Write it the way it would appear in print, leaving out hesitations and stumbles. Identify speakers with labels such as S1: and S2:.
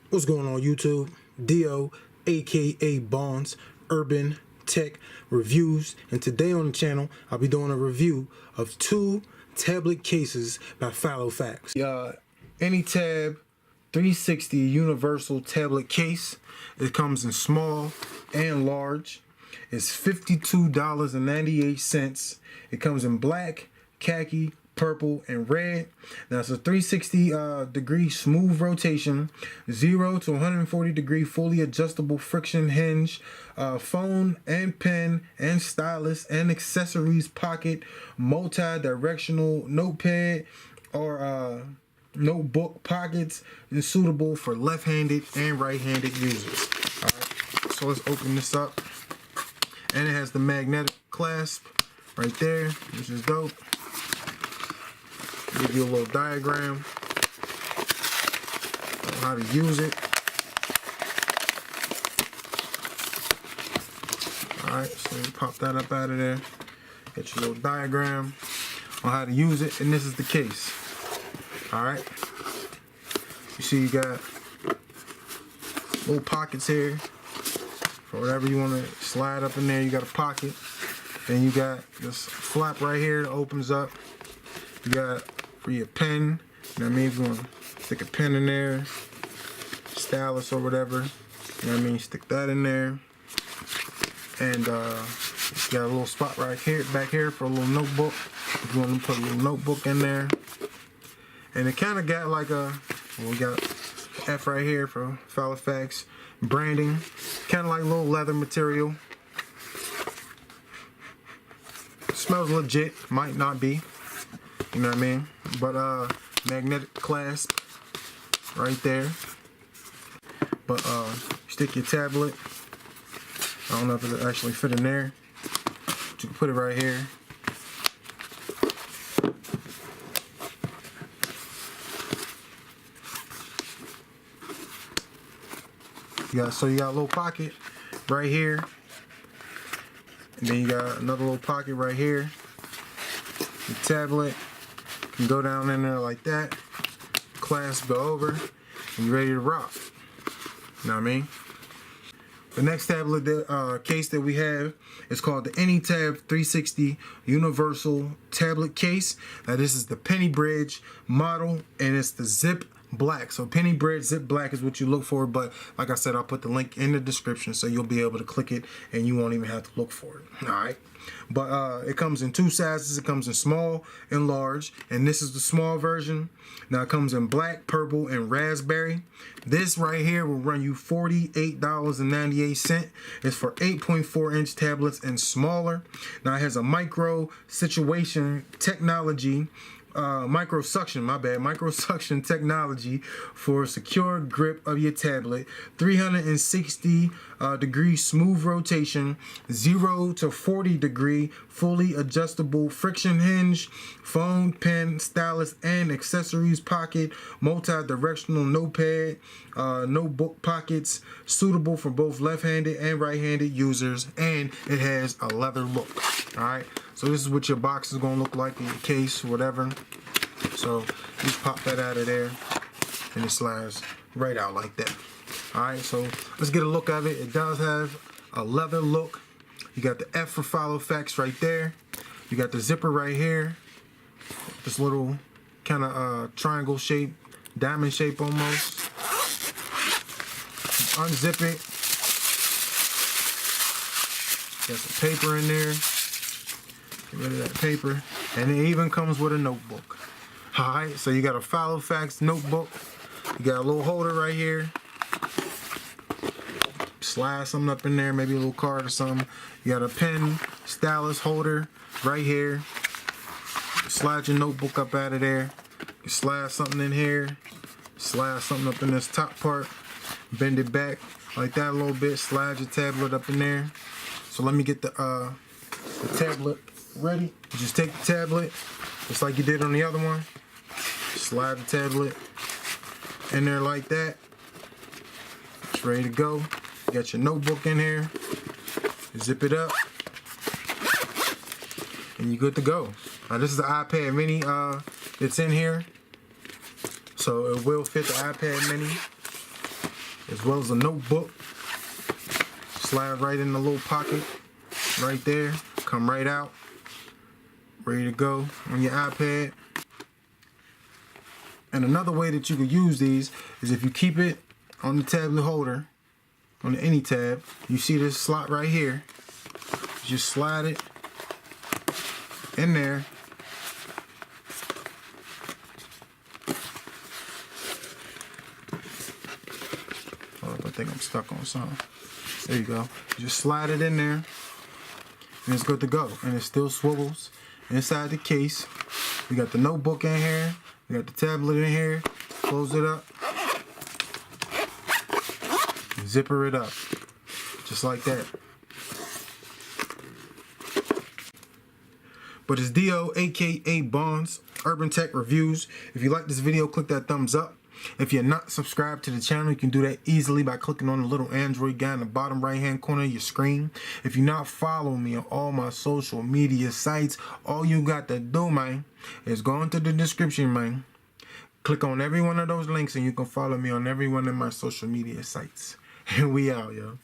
S1: What's going on YouTube? Dio, aka Bonds, Urban Tech Reviews, and today on the channel I'll be doing a review of two tablet cases by Filofax. Anytab 360 universal tablet case. It comes in small and large. It's $52.98. It comes in black, khaki, purple, and red. Now it's a 360 degree smooth rotation, 0 to 140 degree fully adjustable friction hinge, phone and pen and stylus and accessories pocket, multi-directional notepad or notebook pockets, and suitable for left-handed and right-handed users. Alright, so let's open this up. And it has the magnetic clasp right there, which is dope. Give you a little diagram on how to use it. Alright, so you pop that up out of there. Get your little diagram on how to use it, and this is the case. Alright. You see you got little pockets here for whatever you want to slide up in there. You got a pocket. Then you got this flap right here that opens up. You got for your pen, you know what I mean, if you want to stick a pen in there, stylus or whatever, you know what I mean, stick that in there. And you got a little spot right here, back here for a little notebook, if you want to put a little notebook in there. And it kind of got like a, well, we got F right here for Filofax branding, kind of like a little leather material. Smells legit, might not be. You know what I mean? But magnetic clasp right there. But stick your tablet. I don't know if it actually fit in there. But you can put it right here. So you got a little pocket right here. And then you got another little pocket right here. The tablet can go down in there like that, clasp over, and you're ready to rock. You know what I mean? The next tablet case that we have is called the Anytab 360 Universal Tablet Case. Now this is the Pennybridge model, and it's the zip black. So Pennybridge zip black is what you look for, but like I said, I'll put the link in the description so you'll be able to click it and you won't even have to look for it. Alright, but it comes in two sizes. It comes in small and large, and this is the small version. Now it comes in black, purple, and raspberry. This right here will run you $48.98. It's for 8.4 inch tablets and smaller. Now it has a micro situation technology, microsuction technology for secure grip of your tablet, 360 degree smooth rotation, 0 to 40 degree fully adjustable friction hinge, phone, pen, stylus, and accessories pocket, multi-directional notepad, notebook pockets, suitable for both left-handed and right-handed users, and it has a leather look. Alright, so this is what your box is going to look like in your case, whatever. So just pop that out of there, and it slides right out like that. Alright, so let's get a look of it. It does have a leather look. You got the F for Filofax right there. You got the zipper right here. This little kind of triangle shape, diamond shape almost. Unzip it. Got some paper in there. Get rid of that paper. And it even comes with a notebook. Alright, so you got a Filofax notebook. You got a little holder right here. Slide something up in there, maybe a little card or something. You got a pen, stylus holder right here. Slide your notebook up out of there. You slide something in here. Slide something up in this top part. Bend it back like that a little bit. Slide your tablet up in there. So let me get the tablet ready. You just take the tablet, just like you did on the other one. Slide the tablet in there like that. It's ready to go. You got your notebook in here. Zip it up. and you're good to go. Now this is the iPad mini that's in here. So it will fit the iPad mini as well as a notebook. Slide right in the little pocket right there. Come right out. Ready to go on your iPad. And another way that you could use these is if you keep it on the tablet holder, on the any tab, you see this slot right here. Just slide it in there. Oh, I think I'm stuck on something. There you go. Just slide it in there and it's good to go. And it still swivels inside the case. We got the notebook in here. We got the tablet in here. Close it up. Zipper it up. Just like that. But it's DO, aka Bonds, Urban Tech Reviews. If you like this video, click that thumbs up. If you're not subscribed to the channel, you can do that easily by clicking on the little Android guy in the bottom right hand corner of your screen. If you're not following me on all my social media sites, all you got to do, man, is go into the description, man. Click on every one of those links and you can follow me on every one of my social media sites. And we out, yo.